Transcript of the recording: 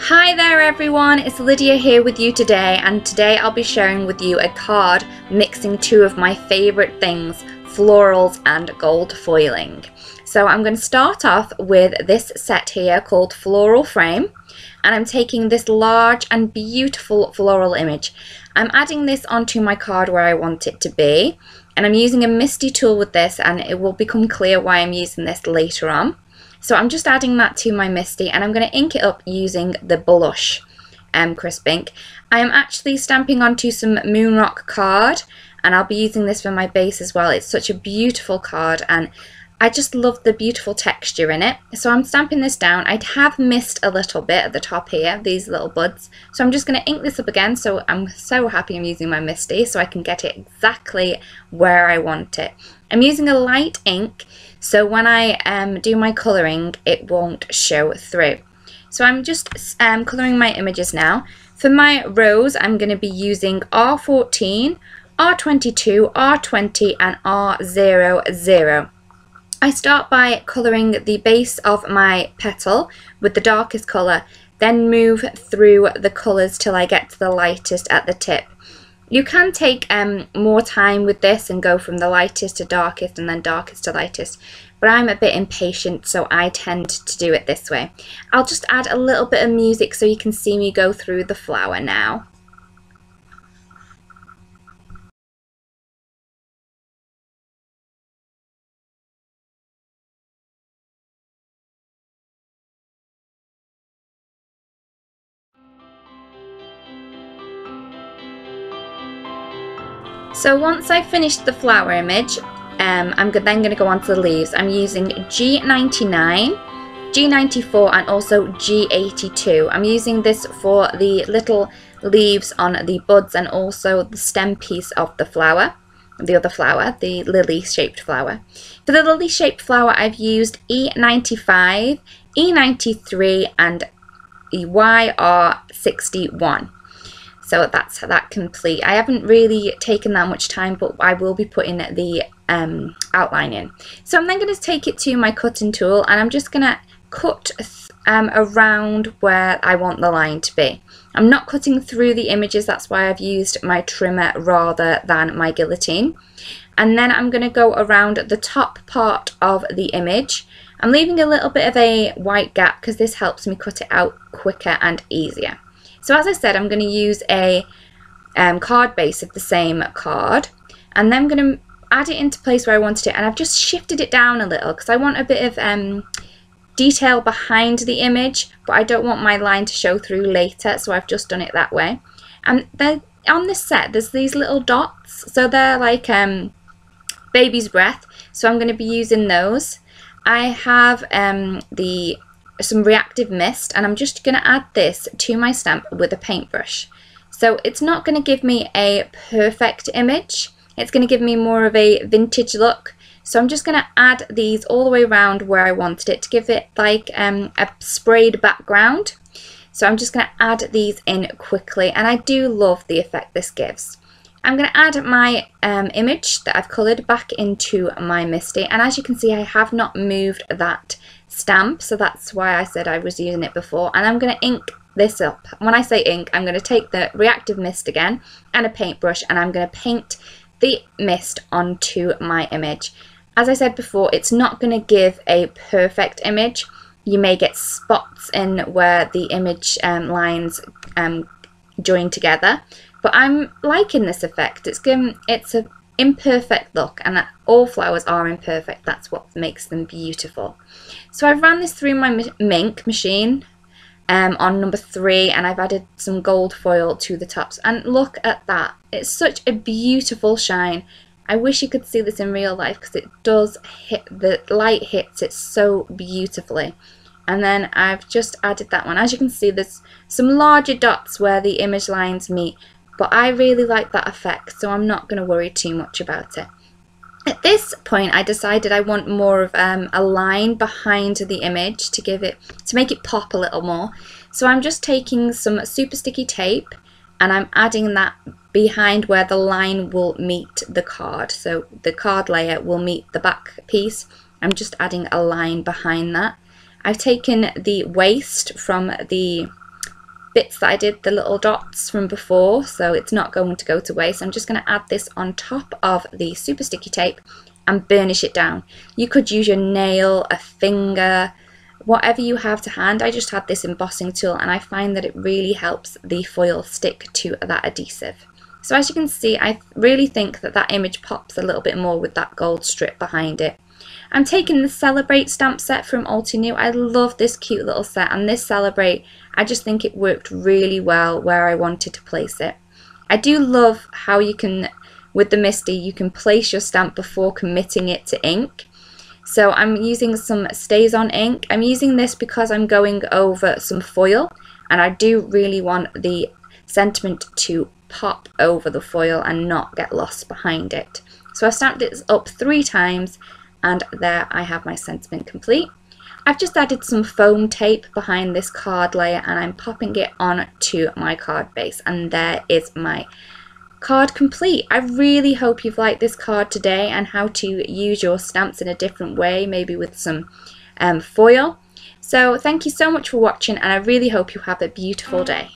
Hi there everyone, it's Lydia here with you today, and today I'll be sharing with you a card mixing two of my favourite things, florals and gold foiling. So I'm going to start off with this set here called Floral Frame, and I'm taking this large and beautiful floral image. I'm adding this onto my card where I want it to be, and I'm using a misty tool with this, and it will become clear why I'm using this later on. So I'm just adding that to my misty, and I'm going to ink it up using the blush crisp ink. I am actually stamping onto some Moonrock card, and I'll be using this for my base as well. It's such a beautiful card, and I just love the beautiful texture in it. So I'm stamping this down. I have missed a little bit at the top here, these little buds. So I'm just going to ink this up again. So I'm so happy I'm using my misty so I can get it exactly where I want it. I'm using a light ink, so when I do my colouring, it won't show through. So I'm just colouring my images now. For my rose, I'm going to be using R14, R22, R20 and R00. I start by colouring the base of my petal with the darkest colour, then move through the colours till I get to the lightest at the tip. You can take more time with this and go from the lightest to darkest and then darkest to lightest, but I'm a bit impatient, so I tend to do it this way. I'll just add a little bit of music so you can see me go through the flower now. So once I've finished the flower image, I'm then going to go on to the leaves. I'm using G99, G94 and also G82. I'm using this for the little leaves on the buds and also the stem piece of the flower, the other flower, the lily shaped flower. For the lily shaped flower I've used E95, E93 and YR61. So that's that complete. I haven't really taken that much time, but I will be putting the outline in. So I'm then going to take it to my cutting tool, and I'm just going to cut around where I want the line to be. I'm not cutting through the images, that's why I've used my trimmer rather than my guillotine. And then I'm going to go around the top part of the image. I'm leaving a little bit of a white gap because this helps me cut it out quicker and easier. So as I said, I'm going to use a card base of the same card, and then I'm going to add it into place where I wanted it, and I've just shifted it down a little because I want a bit of detail behind the image, but I don't want my line to show through later, so I've just done it that way. And then on this set there's these little dots, so they're like baby's breath, so I'm going to be using those. I have some reactive mist, and I'm just going to add this to my stamp with a paintbrush. So it's not going to give me a perfect image, it's going to give me more of a vintage look. So I'm just going to add these all the way around where I wanted it to give it like a sprayed background. So I'm just going to add these in quickly, and I do love the effect this gives. I'm going to add my image that I've coloured back into my misty, and as you can see I have not moved that stamp, so that's why I said I was using it before. And I'm going to ink this up. When I say ink, I'm going to take the reactive mist again and a paintbrush, and I'm going to paint the mist onto my image. As I said before, it's not going to give a perfect image. You may get spots in where the image lines join together, but I'm liking this effect. It's an imperfect look, and all flowers are imperfect. That's what makes them beautiful. So I've ran this through my ink machine on number 3, and I've added some gold foil to the tops, and look at that. It's such a beautiful shine. I wish you could see this in real life because it does hit, the light hits it so beautifully. And then I've just added that one. As you can see, there's some larger dots where the image lines meet, but I really like that effect, so I'm not going to worry too much about it. At this point I decided I want more of a line behind the image to make it pop a little more. So I'm just taking some super sticky tape, and I'm adding that behind where the line will meet the card. So the card layer will meet the back piece. I'm just adding a line behind that. I've taken the waist from the bits that I did, the little dots from before, so it's not going to go to waste. I'm just going to add this on top of the super sticky tape and burnish it down. You could use your nail, a finger, whatever you have to hand. I just had this embossing tool and I find that it really helps the foil stick to that adhesive. So as you can see, I really think that that image pops a little bit more with that gold strip behind it. I'm taking the Celebrate stamp set from Altenew. I love this cute little set, and this Celebrate, I just think it worked really well where I wanted to place it. I do love how you can, with the Misty, you can place your stamp before committing it to ink. So I'm using some Stays On ink. I'm using this because I'm going over some foil, and I do really want the sentiment to pop over the foil and not get lost behind it. So I've stamped it up 3 times, and there I have my sentiment complete. I've just added some foam tape behind this card layer and I'm popping it on to my card base, and there is my card complete. I really hope you've liked this card today and how to use your stamps in a different way, maybe with some foil. So thank you so much for watching, and I really hope you have a beautiful day.